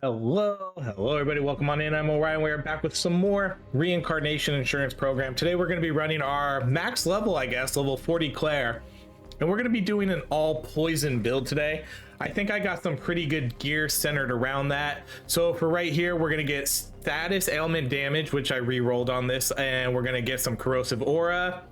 Hello everybody, welcome on in. I'm Orion. We're back with some more Reincarnation Insurance Program. Today we're going to be running our max level, I guess, level 40 Claire, and we're going to be doing an all poison build today. I think I got some pretty good gear centered around that. So for right here, we're going to get status ailment damage, which I re-rolled on this, and we're going to get some corrosive aura.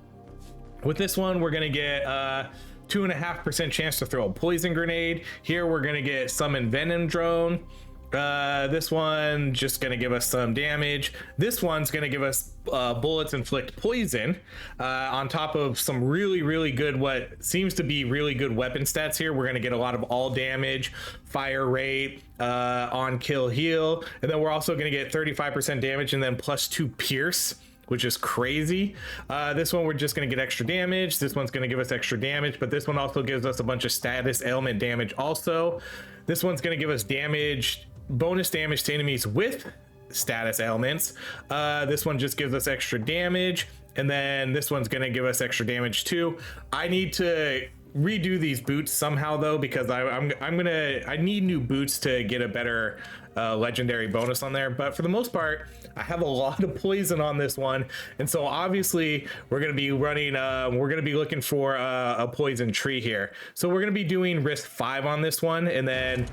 With this one, we're going to get 2.5% chance to throw a poison grenade. Here we're going to get summon venom drone. This one just gonna give us some damage. This one's gonna give us bullets inflict poison on top of some really good, what seems to be really good weapon stats here. We're gonna get a lot of all damage, fire rate, on kill heal, and then we're also gonna get 35% damage and then +2 pierce, which is crazy. This one we're just going to get extra damage. This one's going to give us extra damage, but this one also gives us a bunch of status ailment damage also. This one's going to give us damage, bonus damage to enemies with status ailments. This one just gives us extra damage, and then this one's going to give us extra damage too. I need to redo these boots somehow though, because I need new boots to get a better legendary bonus on there. But for the most part, I have a lot of poison on this one, and so obviously we're going to be running we're going to be looking for a poison tree here. So we're going to be doing risk 5 on this one, and then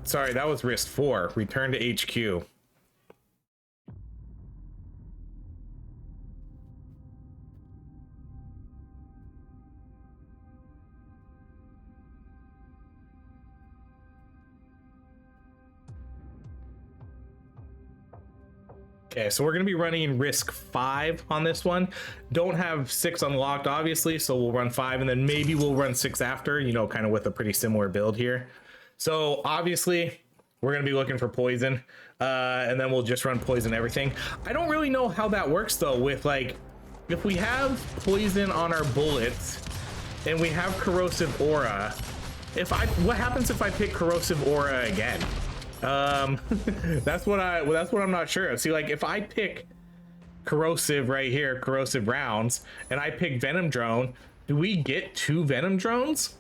sorry, that was risk 4, return to HQ. Okay, so we're going to be running risk 5 on this one. Don't have 6 unlocked, obviously, so we'll run 5, and then maybe we'll run 6 after, you know, kind of with a pretty similar build here. So obviously, we're going to be looking for poison, and then we'll just run poison everything. I don't really know how that works, though, with, like, if we have poison on our bullets, and we have corrosive aura, what happens if I pick corrosive aura again? that's what I'm not sure of. See, like, if I pick corrosive right here, corrosive rounds, and I pick venom drone, do we get 2 venom drones?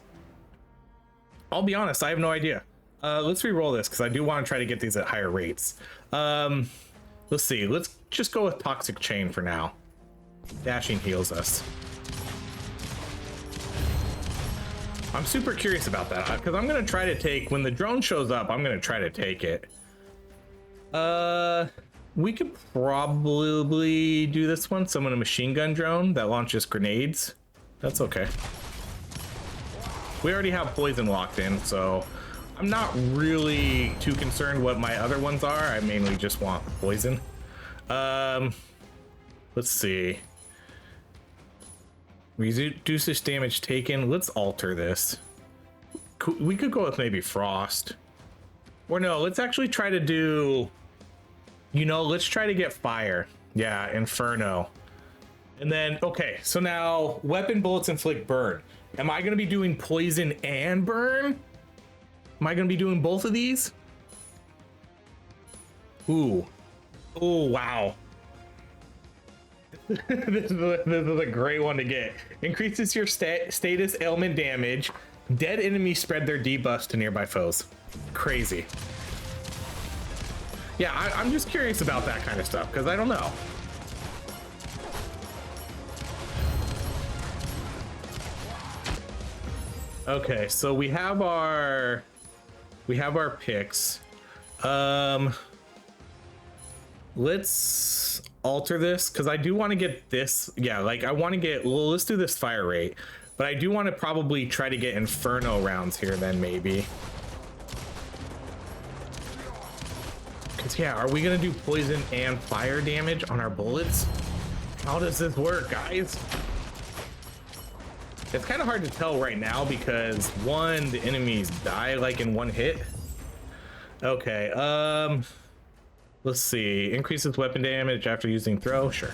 I'll be honest, I have no idea. Let's re-roll this because I do want to try to get these at higher rates. Let's see, let's just go with toxic chain for now. Dashing heals us. I'm super curious about that because I'm gonna try to take, when the drone shows up, I'm gonna try to take it. We could probably do this one, summon a machine gun drone that launches grenades. That's okay. We already have poison locked in, so I'm not really too concerned what my other ones are. I mainly just want poison. Let's see. Reduces damage taken. Let's alter this. We could go with maybe frost. Or no, let's actually try to do, you know, let's try to get fire. Yeah, inferno. And then, okay, so now weapon bullets inflict burn. Am I going to be doing poison and burn? Am I going to be doing both of these? Ooh. Oh, wow. This is a great one to get. Increases your status ailment damage. Dead enemies spread their debuffs to nearby foes. Crazy. Yeah, I'm just curious about that kind of stuff because I don't know. Okay, so we have our picks. Let's alter this because I do want to get this. Yeah, like I want to get, well, let's do this fire rate, but I do want to probably try to get inferno rounds here then maybe. Because yeah, are we gonna do poison and fire damage on our bullets? How does this work, guys? It's kind of hard to tell right now because one, the enemies die like in one hit. Okay, let's see. Increases weapon damage after using throw. Sure.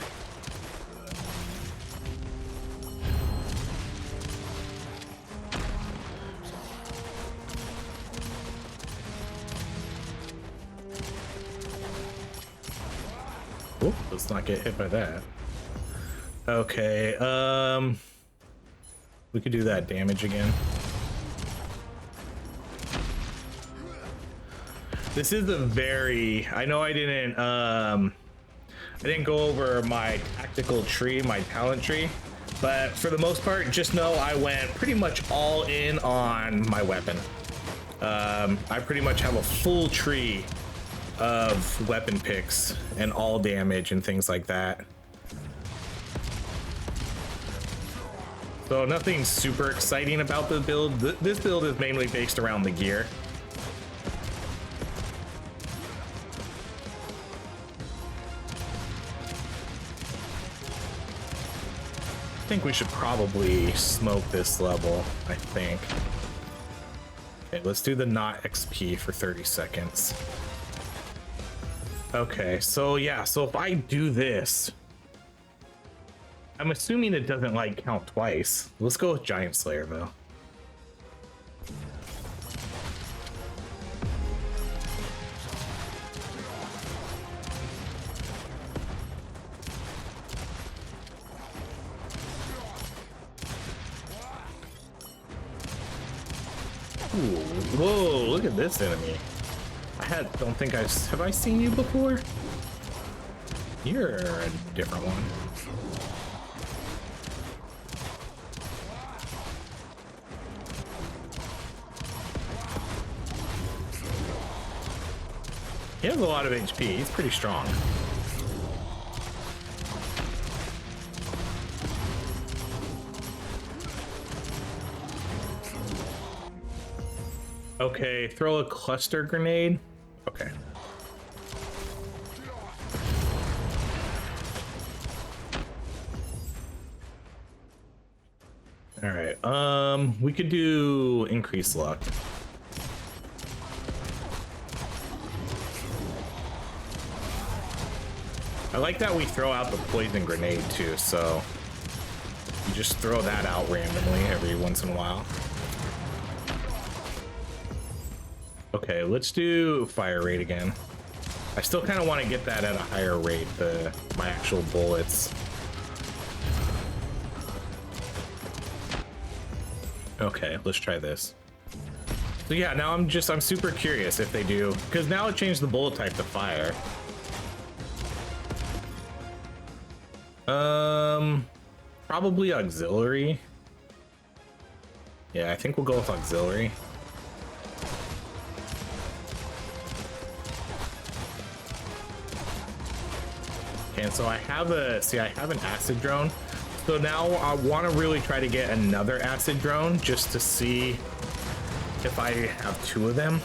Oop, let's not get hit by that. Okay, we could do that damage again. This is a very, I know I didn't go over my tactical tree, my talent tree, but for the most part, just know I went pretty much all in on my weapon. I pretty much have a full tree of weapon picks and all damage and things like that. So nothing super exciting about the build. This build is mainly based around the gear. I think we should probably smoke this level, I think. Okay, let's do the not XP for 30 seconds. Okay, so yeah, so if I do this, I'm assuming it doesn't like count twice. Let's go with Giant Slayer though. Ooh, whoa, look at this enemy. Don't think have I seen you before? You're a different one. He has a lot of HP, he's pretty strong. Okay, throw a cluster grenade. Okay. All right. We could do increased luck. I like that we throw out the poison grenade too, so you just throw that out randomly every once in a while. Okay, let's do fire rate again. I still kind of want to get that at a higher rate, my actual bullets. Okay, let's try this. So yeah, now I'm super curious if they do, because now it changed the bullet type to fire. Probably auxiliary. Yeah, I think we'll go with auxiliary. And so I have an acid drone. So now I want to really try to get another acid drone just to see if I have two of them.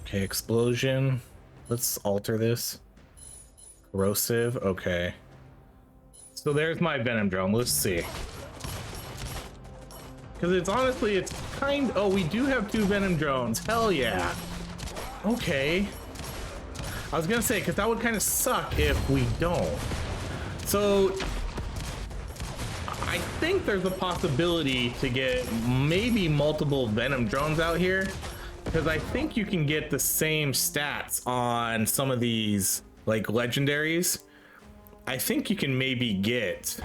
Okay, explosion. Let's alter this. Corrosive, okay. So there's my venom drone, let's see. Because it's oh, we do have two venom drones, hell yeah. Okay. I was gonna say, because that would kind of suck if we don't. So I think there's a possibility to get maybe multiple venom drones out here, because I think you can get the same stats on some of these like legendaries. I think you can maybe get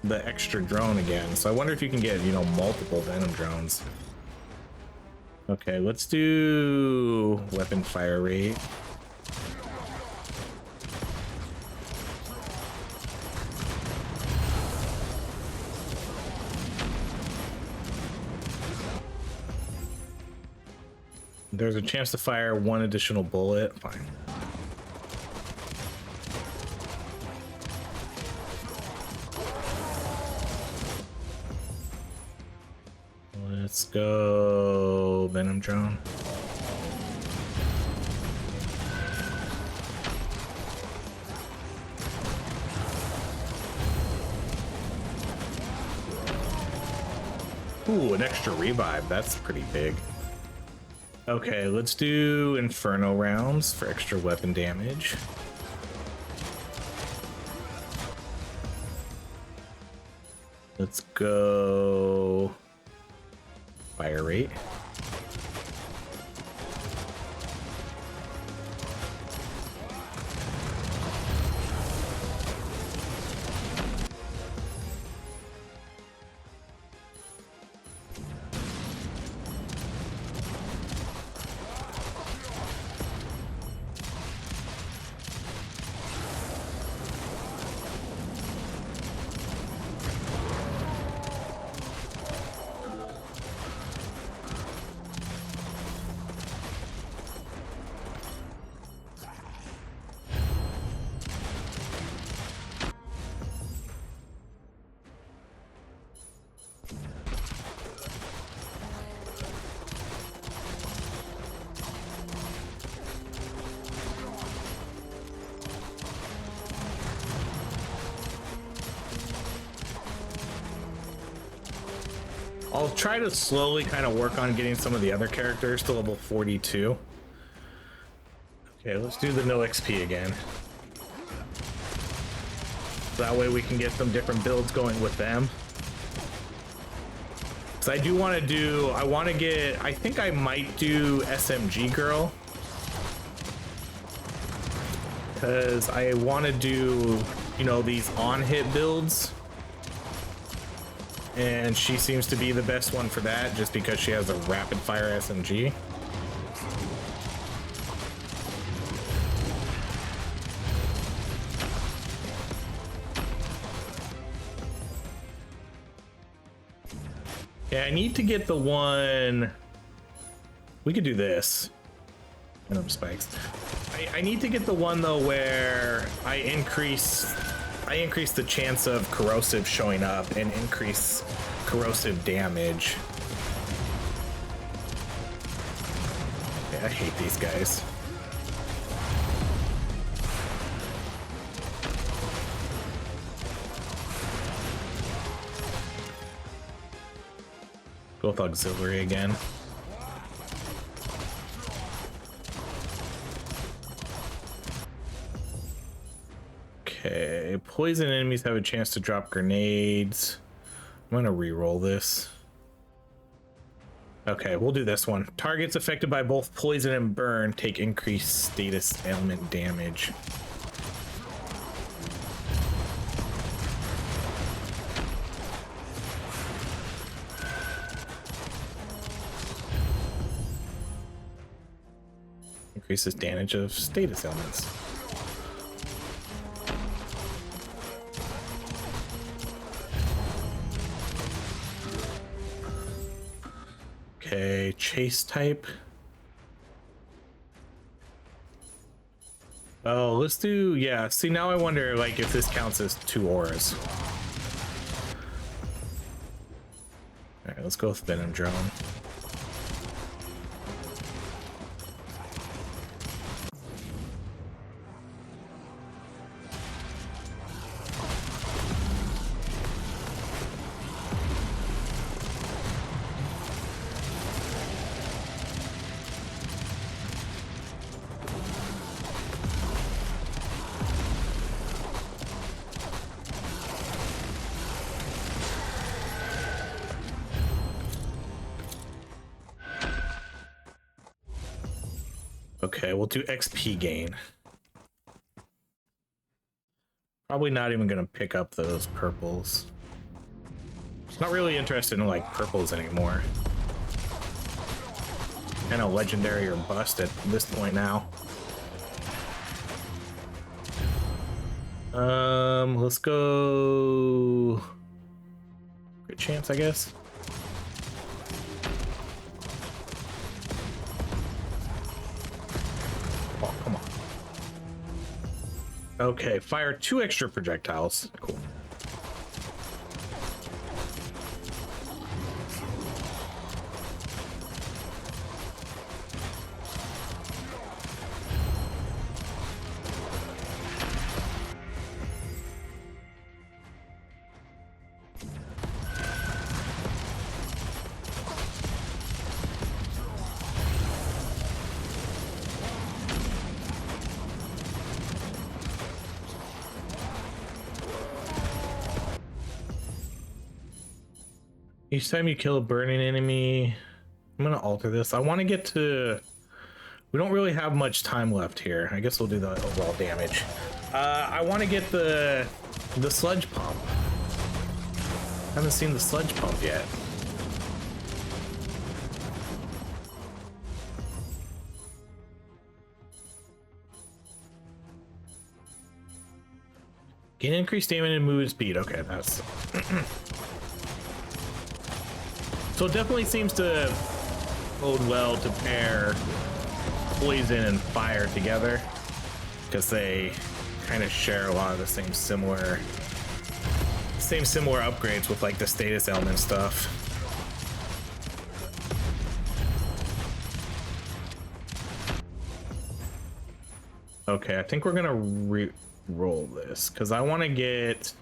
the extra drone again, so I wonder if you can get, you know, multiple venom drones. Okay, let's do weapon fire rate. There's a chance to fire one additional bullet. Fine. Let's go venom drone. Ooh, an extra revive. That's pretty big. Okay, let's do inferno rounds for extra weapon damage. Let's go fire rate. I'll try to slowly kind of work on getting some of the other characters to level 42. Okay, let's do the no XP again. That way we can get some different builds going with them. So I do want to do, I think I might do SMG girl. Because I want to do, you know, these on-hit builds. And she seems to be the best one for that, just because she has a rapid-fire SMG. Yeah, I need to get the one. We could do this. Venom spikes. I need to get the one though where I increase the chance of corrosive showing up and increase corrosive damage. Yeah, I hate these guys. Go with auxiliary again. Okay, poison enemies have a chance to drop grenades. I'm gonna re-roll this. Okay, we'll do this one. Targets affected by both poison and burn take increased status ailment damage. Increases damage of status ailments. Okay, chase type. Oh, let's do, yeah. See, now I wonder like if this counts as 2 auras. All right, let's go with Venom Drone. Okay, we'll do XP gain. Probably not even gonna pick up those purples. Not really interested in like purples anymore. Kind of legendary or bust at this point now. Let's go. Great chance, I guess. Oh, come on. Okay, fire 2 extra projectiles. Cool. Each time you kill a burning enemy, I'm gonna alter this. I want to get to, we don't really have much time left here. I guess we'll do the overall damage. I want to get the sludge pump. Haven't seen the sludge pump yet. Gain increased stamina and movement speed. Okay, that's so it definitely seems to bode well to pair poison and fire together, because they kind of share a lot of the same similar upgrades with like the status element stuff. Okay, I think we're gonna re-roll this because I want to get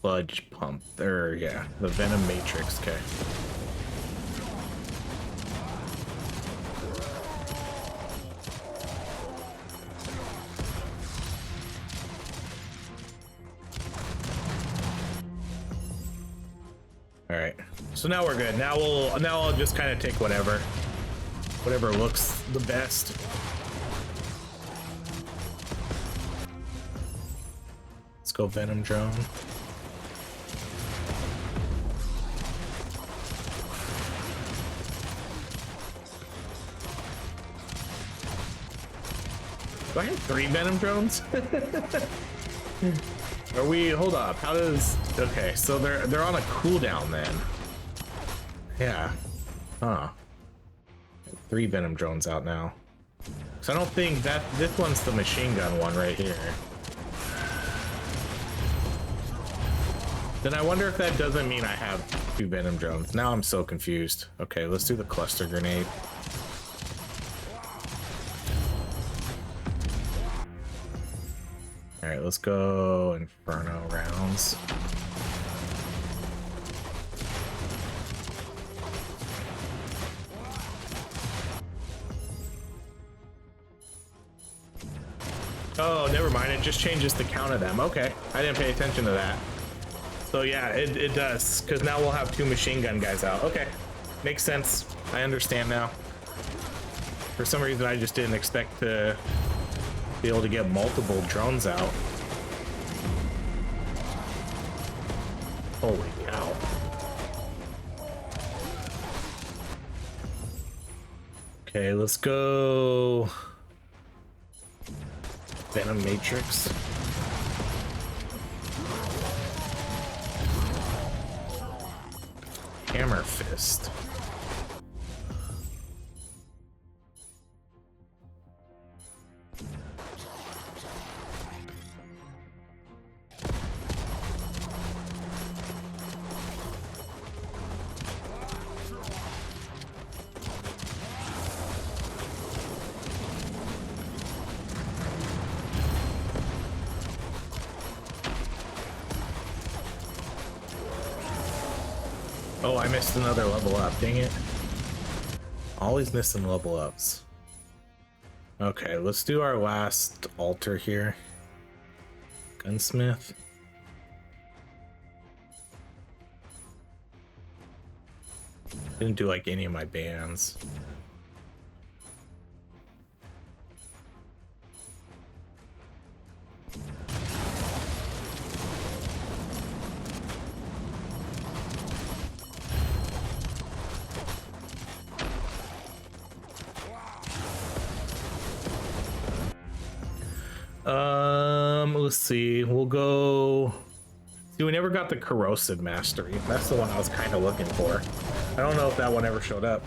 Sludge pump. There, yeah, the venom matrix. Okay. All right. So now we're good. Now I'll just kind of take whatever looks the best. Let's go venom drone. Do I have 3 venom drones? Are we, hold up, how does, okay, so they're on a cooldown then. Yeah. Huh. 3 venom drones out now. So I don't think that, this one's the machine gun one right here. Then I wonder if that doesn't mean I have 2 venom drones. Now I'm so confused. Okay, let's do the cluster grenade. All right, let's go Inferno rounds. Oh, never mind. It just changes the count of them. Okay, I didn't pay attention to that. So yeah, it does, because now we'll have 2 machine gun guys out. Okay, makes sense. I understand now. For some reason, I just didn't expect to be able to get multiple drones out. Holy cow. Okay, let's go Venom Matrix. Hammer Fist. Oh, I missed another level up, dang it. Always missing level ups. Okay, let's do our last altar here. Gunsmith. Didn't do like any of my bands. Let's see. We'll go. See, we never got the corrosive mastery. That's the one I was kind of looking for. I don't know if that one ever showed up.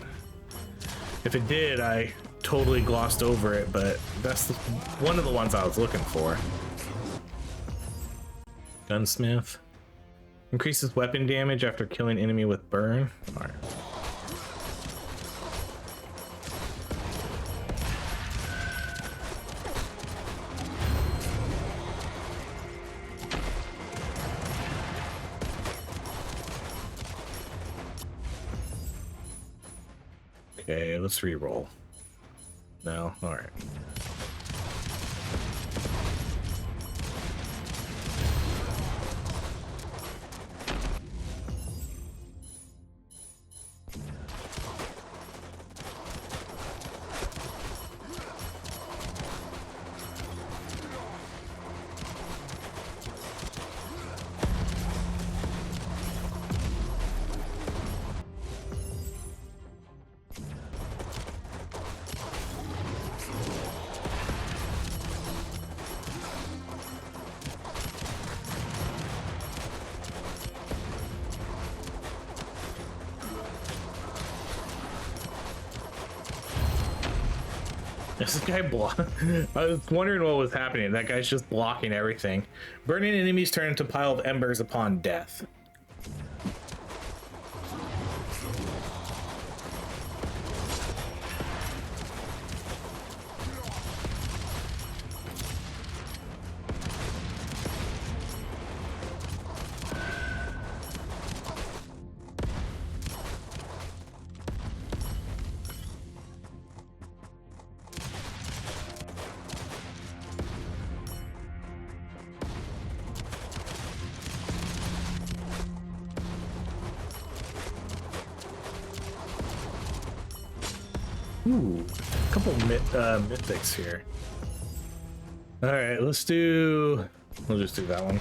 If it did, I totally glossed over it, but that's one of the ones I was looking for. Gunsmith. Increases weapon damage after killing enemy with burn. All right. Okay, let's re-roll. No? Alright. This guy I was wondering what was happening. That guy's just blocking everything. Burning enemies turn into pile of embers upon death. Ooh, a couple mythics here. All right, we'll just do that one.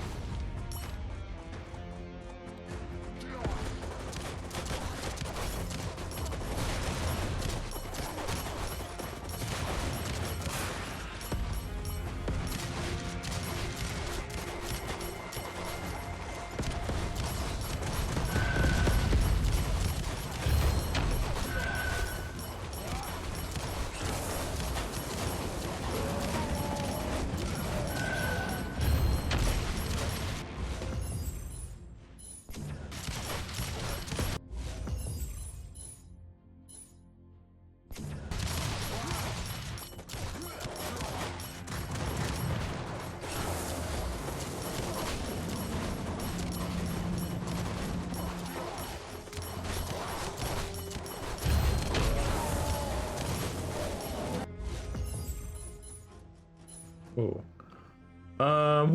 Ooh.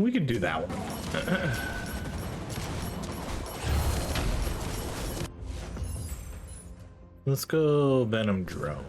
We could do that one. Let's go Venom Drone.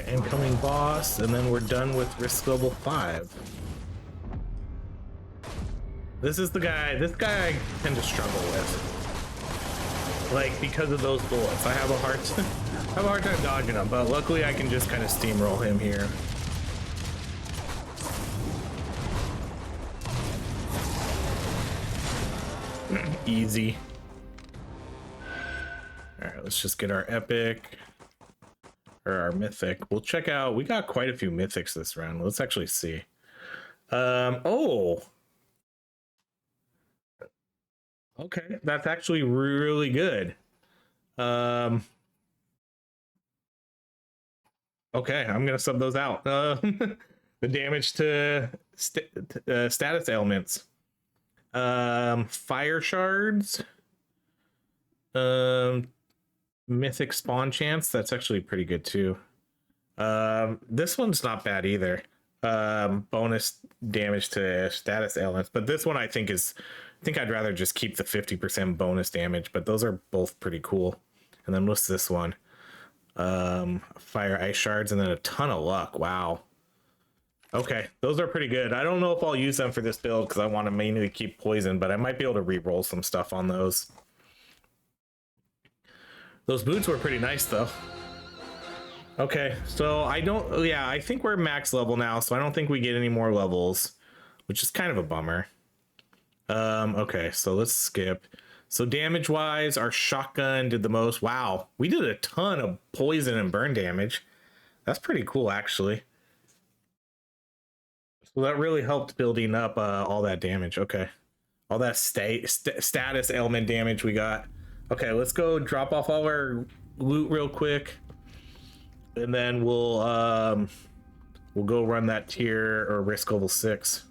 Incoming boss, and then we're done with risk level 5. This is the guy, this guy I tend to struggle with. Like, because of those bullets. I have a hard time dodging them, but luckily I can just kind of steamroll him here. Easy. Alright, let's just get our epic. Or our mythic. We'll check out, we got quite a few mythics this round. Let's actually see. Oh, okay, that's actually really good. Okay, I'm gonna sub those out. The damage to status ailments, fire shards, mythic spawn chance, that's actually pretty good too. This one's not bad either. Bonus damage to status ailments, but this one I think I'd rather just keep the 50% bonus damage, but those are both pretty cool. And then what's this one? Fire ice shards and then a ton of luck. Wow. Okay, those are pretty good. I don't know if I'll use them for this build because I want to mainly keep poison, but I might be able to re-roll some stuff on those. Those boots were pretty nice though. Okay, so I think we're max level now, so I don't think we get any more levels, which is kind of a bummer. Okay, so let's skip. So damage wise, our shotgun did the most. Wow, we did a ton of poison and burn damage. That's pretty cool actually. So that really helped building up all that damage. Okay, all that status ailment damage we got. Okay, let's go drop off all our loot real quick, and then we'll go run that tier or risk level 6.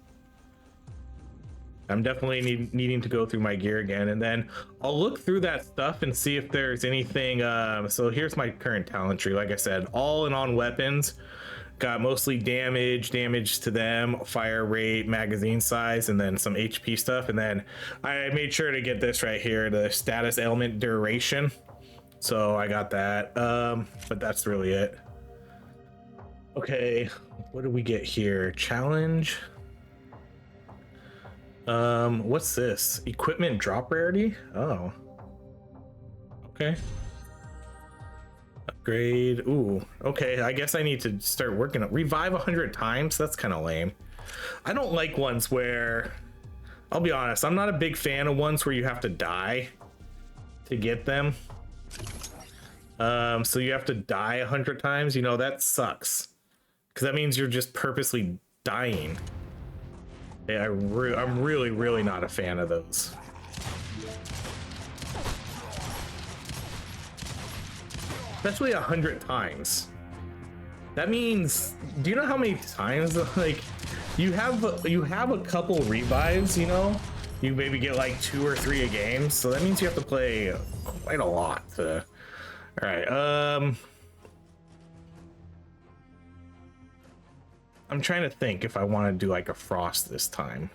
I'm definitely needing to go through my gear again, and then I'll look through that stuff and see if there's anything. So here's my current talent tree. Like I said, all in on weapons. Got mostly damage to them, fire rate, magazine size, and then some HP stuff. And then I made sure to get this right here, the status ailment duration. So I got that, but that's really it. Okay, what do we get here? Challenge. What's this? Equipment drop rarity? Oh. Okay. Upgrade. Ooh, okay, I guess I need to start working on revive 100 times. That's kind of lame. I don't like ones where, I'll be honest, I'm not a big fan of ones where you have to die to get them. So you have to die 100 times, you know, that sucks, because that means you're just purposely dying. Yeah, I'm really not a fan of those. Especially 100 times. That means, do you know how many times like you have a couple revives, you know. You maybe get like 2 or 3 a game, so that means you have to play quite a lot to. All right, I'm trying to think if I want to do like a frost this time.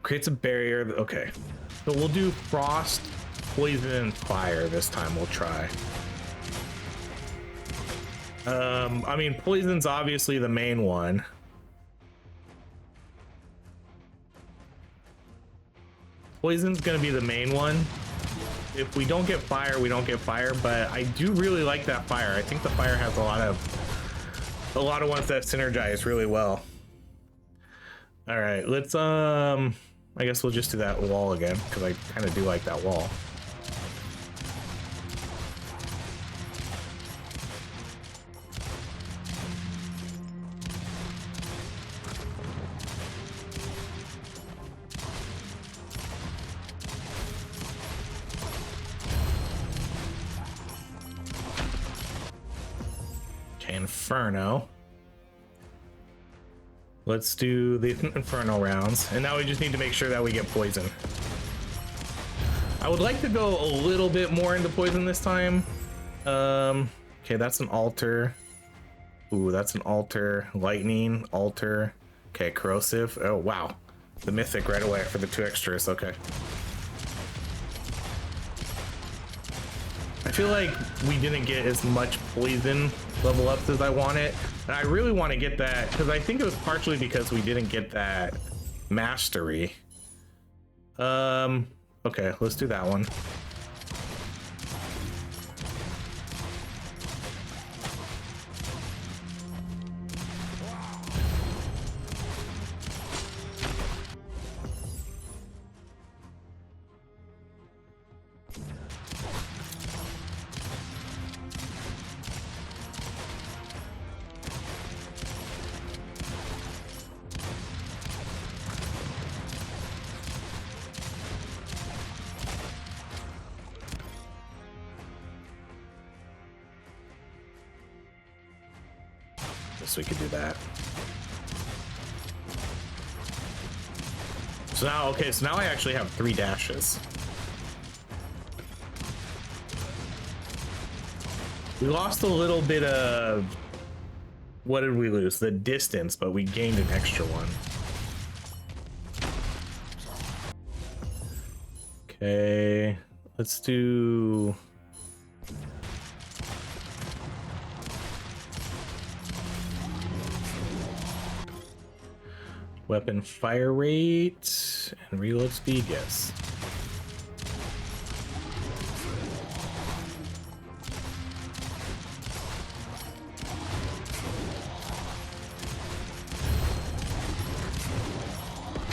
Creates a barrier. Okay, so we'll do frost, poison, and fire this time. We'll try. I mean, poison's obviously the main one. Poison's gonna be the main one. If we don't get fire, we don't get fire, but I do really like that fire. I think the fire has a lot of ones that synergize really well. All right, let's I guess we'll just do that wall again because I kind of do like that wall. Inferno. Let's do the Inferno rounds, and now we just need to make sure that we get poison. I would like to go a little bit more into poison this time. Okay, that's an altar. Ooh, that's an altar. Lightning, altar. Okay, corrosive. Oh wow, the mythic right away for the 2 extras. Okay. I feel like we didn't get as much poison level ups as I wanted, and I really want to get that because I think it was partially because we didn't get that mastery. Okay, let's do that one. So we could do that. So now, okay, so now I actually have 3 dashes. We lost a little bit of, what did we lose? The distance, but we gained an extra one. Okay, let's do... Weapon fire rate and reload speed, yes.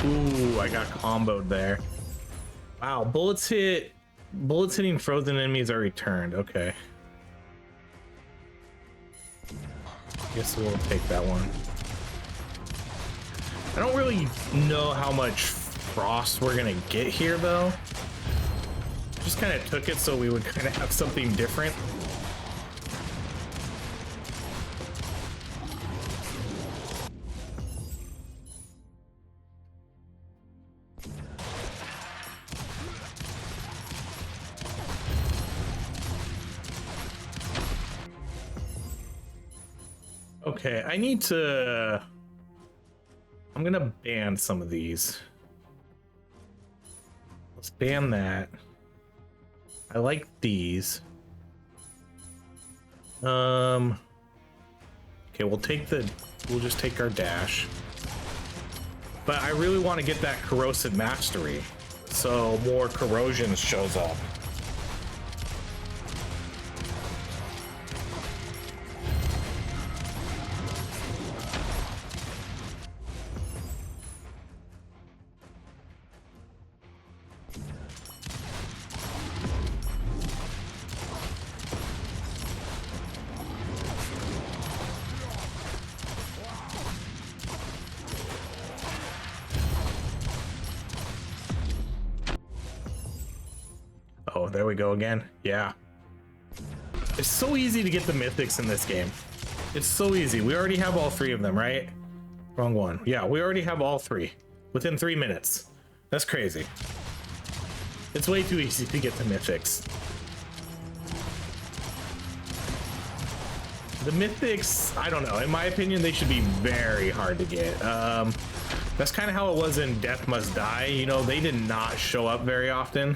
Ooh, I got comboed there. Wow, bullets hitting frozen enemies are returned. Okay. Guess we'll take that one. I don't really know how much frost we're gonna get here though. Just kind of took it so we would kind of have something different. Okay, I need to... I'm gonna ban some of these. Let's ban that. I like these. Okay, we'll just take our dash. But I really want to get that corrosive mastery, so more corrosion shows up. Oh, there we go again. Yeah. It's so easy to get the mythics in this game. It's so easy. We already have all three of them, right? Wrong one. Yeah, we already have all three within 3 minutes. That's crazy. It's way too easy to get the mythics. The mythics, I don't know. In my opinion, they should be very hard to get. That's kind of how it was in Death Must Die. You know, they did not show up very often.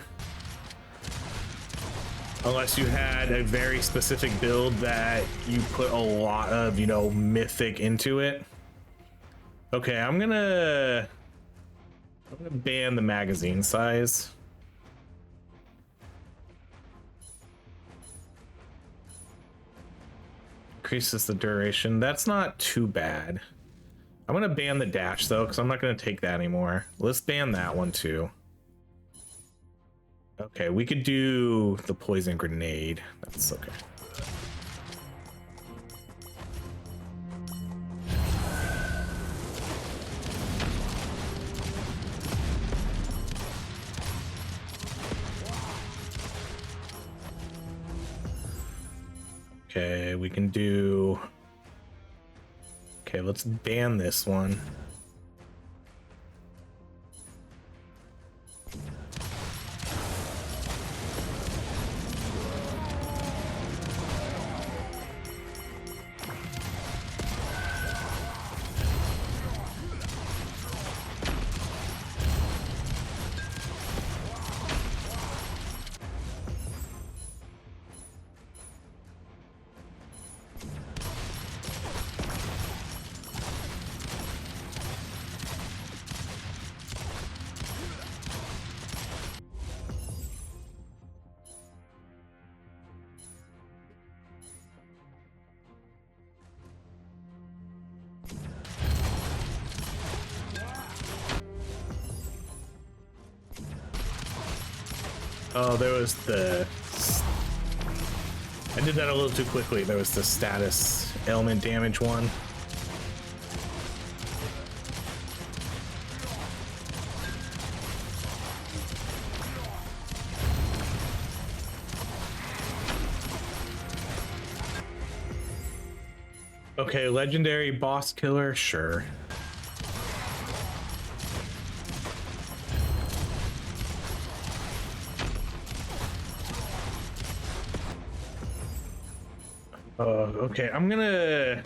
Unless you had a very specific build that you put a lot of, you know, mythic into it. Okay, I'm gonna ban the magazine size. Increases the duration. That's not too bad. I'm gonna ban the dash though, because I'm not gonna take that anymore. Let's ban that one too. Okay, we could do the poison grenade. That's okay. Okay, we can do... Okay, let's ban this one. Oh, there was the... I did that a little too quickly. There was the status ailment damage one. Okay, legendary boss killer, sure. Okay, I'm gonna...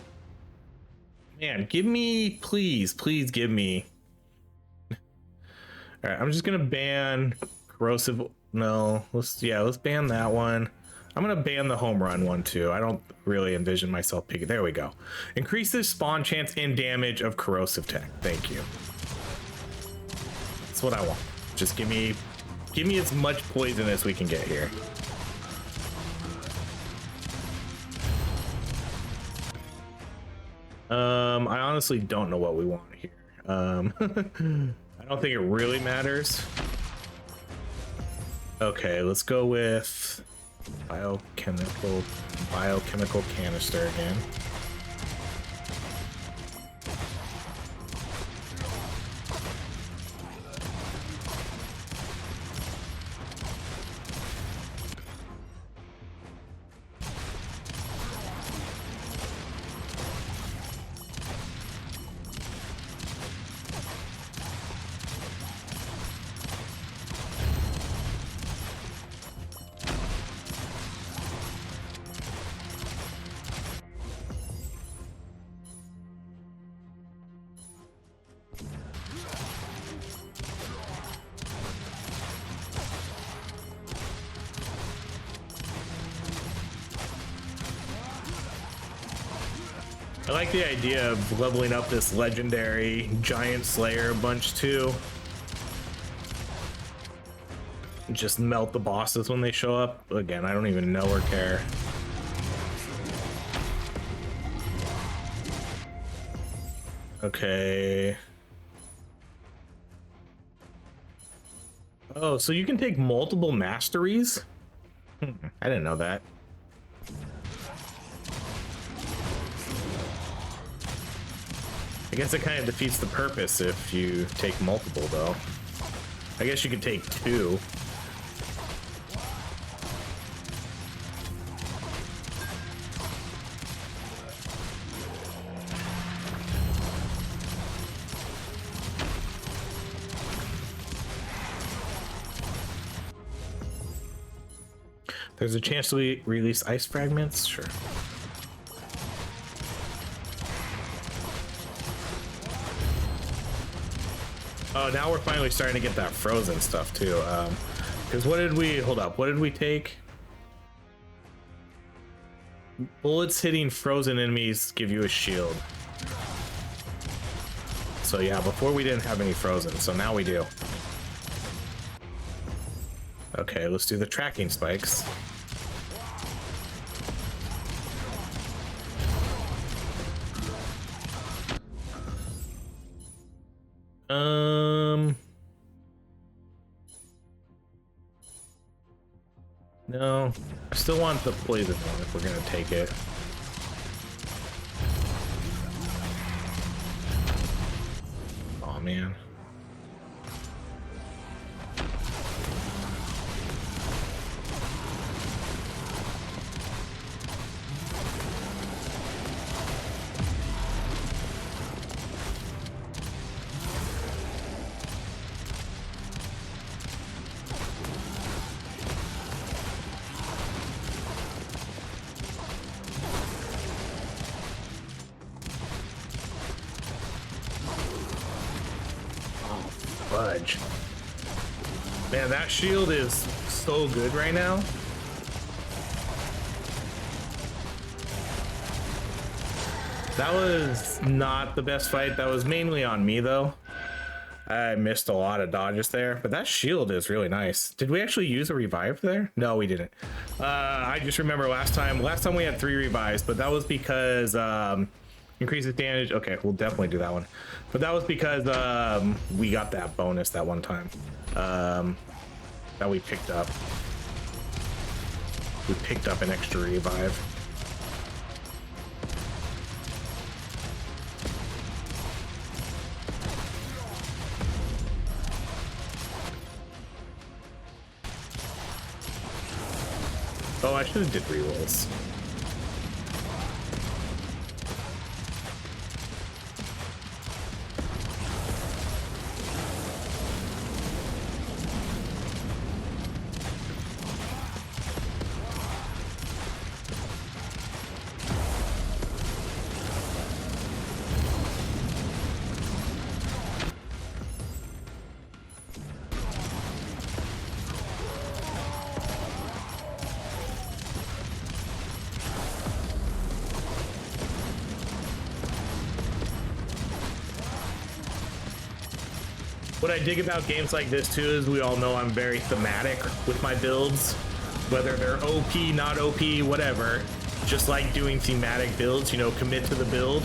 Man, give me... Please give me... Alright, I'm just gonna ban corrosive... No, let's ban that one. I'm gonna ban the home run one too. I don't really envision myself picking... There we go. Increases spawn chance and damage of corrosive tech. Thank you. That's what I want. Just give me as much poison as we can get here. I honestly don't know what we want here. I don't think it really matters. Okay, let's go with biochemical canister again. I like the idea of leveling up this legendary giant slayer a bunch too. Just melt the bosses when they show up. Again, I don't even know or care. Okay. Oh, so you can take multiple masteries? I didn't know that. I guess it kind of defeats the purpose if you take multiple, though. I guess you could take 2. There's a chance to release ice fragments? Sure. Oh, now we're finally starting to get that frozen stuff too. Because what did we, hold up, what did we take? Bullets hitting frozen enemies give you a shield. So yeah, before we didn't have any frozen, so now we do. Okay, let's do the tracking spikes. No, I still want the poison one if we're gonna take it. Oh man. Fudge. Man, that shield is so good right now. That was not the best fight. That was mainly on me though. I missed a lot of dodges there, but that shield is really nice. Did we actually use a revive there? No, we didn't. I just remember last time we had 3 revives, but that was because increases damage. Okay, we'll definitely do that one. But that was because we got that bonus that one time that we picked up. We picked up an extra revive. Oh, I should have did rerolls. What I dig about games like this too is we all know I'm very thematic with my builds, whether they're OP, not OP, whatever. Just like doing thematic builds, you know, commit to the build.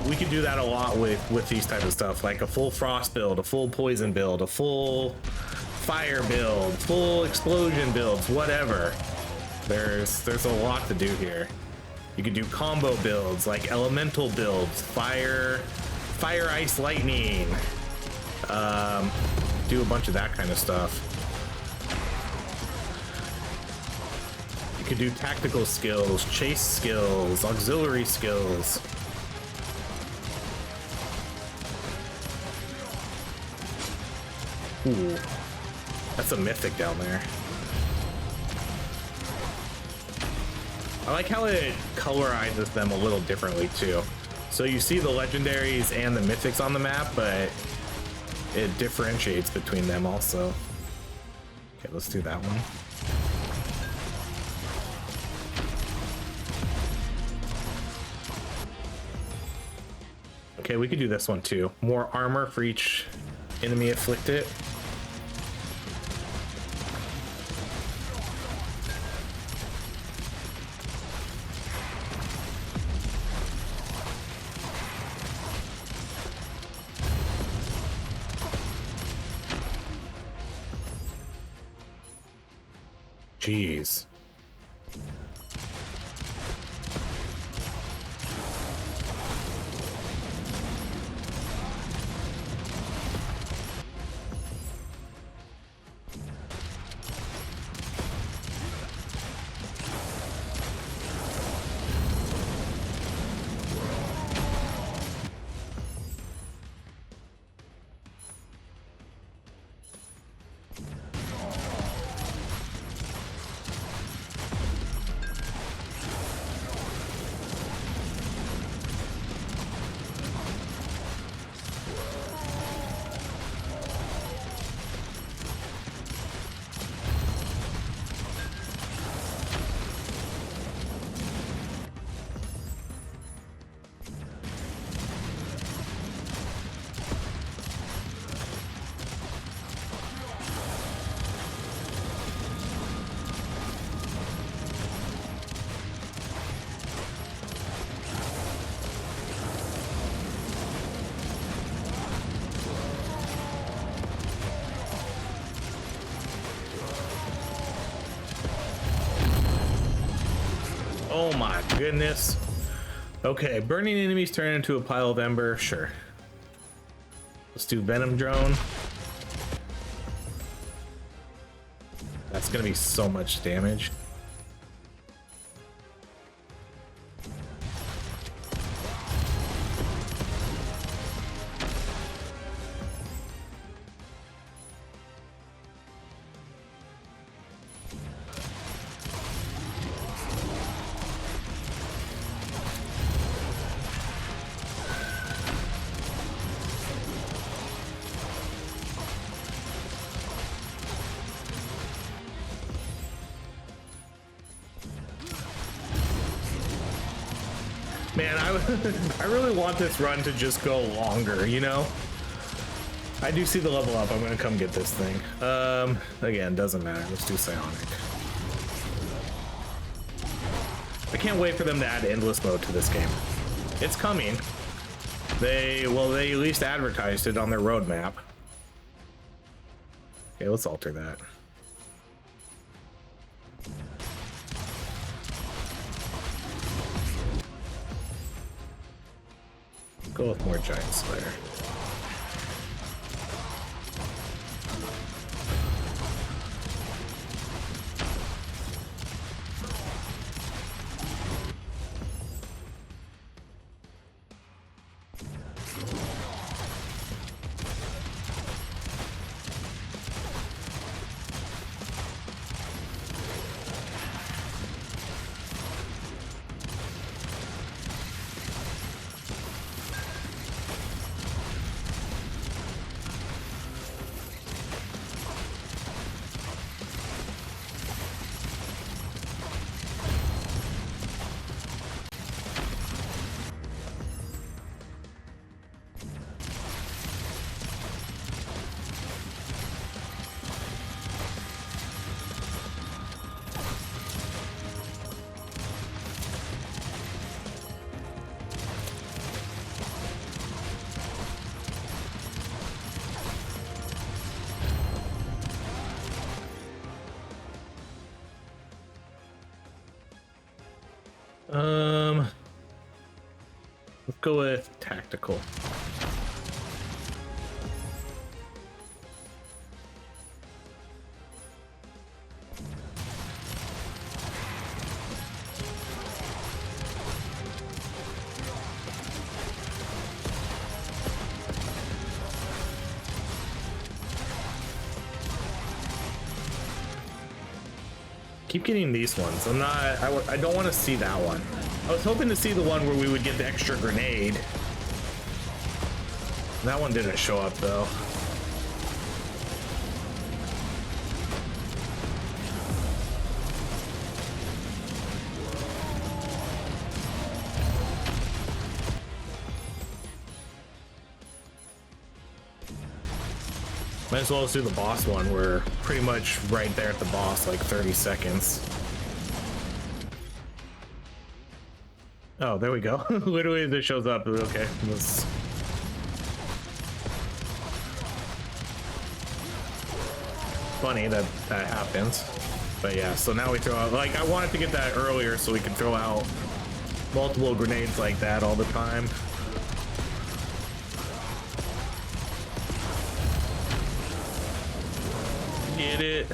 We can do that a lot with these type of stuff, like a full frost build, a full poison build, a full fire build, full explosion builds, whatever. There's a lot to do here. You can do combo builds, like elemental builds, fire, ice, lightning, do a bunch of that kind of stuff. You could do tactical skills, chase skills, auxiliary skills. Ooh, that's a mythic down there. I like how it colorizes them a little differently too. So you see the legendaries and the mythics on the map, but it differentiates between them also. Okay, let's do that one. Okay, we could do this one too. More armor for each enemy afflicted. Jeez. Oh my goodness. Okay, burning enemies turn into a pile of ember. Sure. Let's do venom drone. That's gonna be so much damage. Man, I really want this run to just go longer, you know? I do see the level up. I'm gonna come get this thing. Again, doesn't matter. Let's do psionic. I can't wait for them to add endless mode to this game. It's coming. They at least advertised it on their roadmap. Okay, let's alter that. Go with more Giant Slayer. Let's go with tactical. Keep getting these ones. I don't want to see that one. I was hoping to see the one where we would get the extra grenade. That one didn't show up though. Might as well just do the boss one. We're pretty much right there at the boss, like 30 seconds. Oh, there we go. Literally, this shows up. Okay, let's... Funny that that happens. But yeah, so now we throw out... Like, I wanted to get that earlier so we can throw out multiple grenades like that all the time. Get it.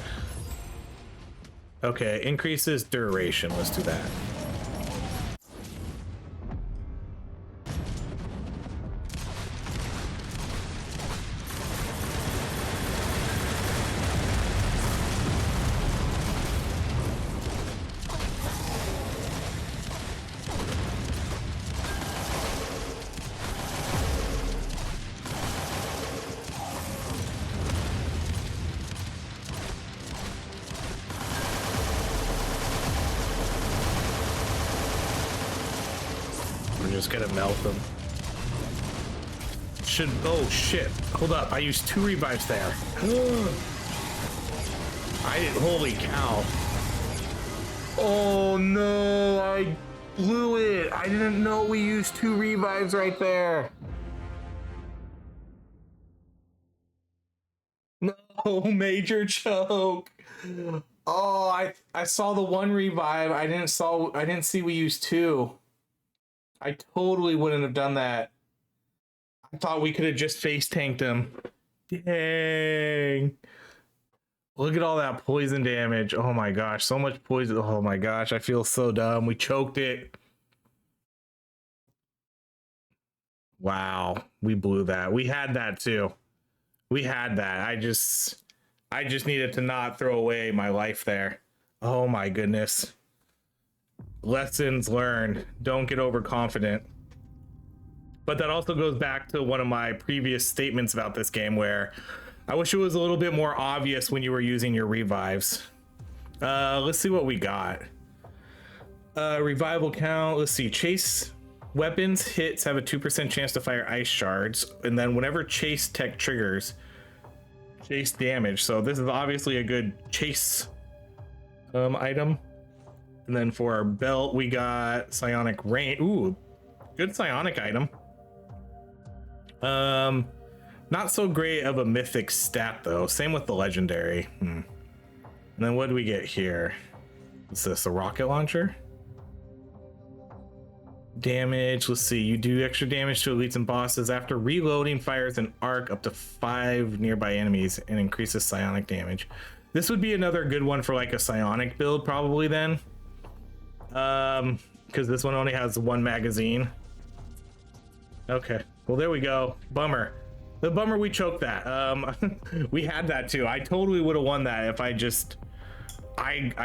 Okay, increases duration. Let's do that. Just gonna melt them. Oh shit, hold up, I used 2 revives there. Holy cow. Oh no, I blew it. I didn't know we used 2 revives right there. No, major choke. Oh, I saw the one revive. I didn't see we used two. I totally wouldn't have done that. I thought we could have just face tanked him. Dang. Look at all that poison damage. Oh my gosh, so much poison. Oh my gosh, I feel so dumb. We choked it. Wow, we blew that. We had that too. We had that. I just needed to not throw away my life there. Oh my goodness. Lessons learned. Don't get overconfident. But that also goes back to one of my previous statements about this game where I wish it was a little bit more obvious when you were using your revives. Let's see what we got. Revival count. Let's see. Chase weapons hits have a 2% chance to fire ice shards. And then whenever chase tech triggers, chase damage. So this is obviously a good chase item. And then for our belt, we got psionic rain. Ooh, good psionic item. Not so great of a mythic stat though. Same with the legendary. And then what do we get here? What's this? A rocket launcher? Damage. Let's see. You do extra damage to elites and bosses after reloading. Fires an arc up to 5 nearby enemies and increases psionic damage. This would be another good one for like a psionic build probably then. Because this one only has one magazine. Okay. Well, there we go. Bummer. The bummer we choked that. We had that too. I totally would have won that if I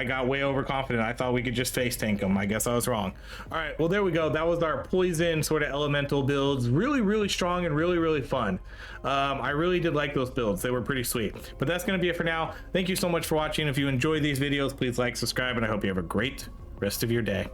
got way overconfident. I thought we could just face tank them. I guess I was wrong. All right, well, there we go. That was our poison sort of elemental builds. Really, really strong and really, really fun. I really did like those builds. They were pretty sweet. But that's going to be it for now. Thank you so much for watching. If you enjoyed these videos, please like, subscribe, and I hope you have a great rest of your day.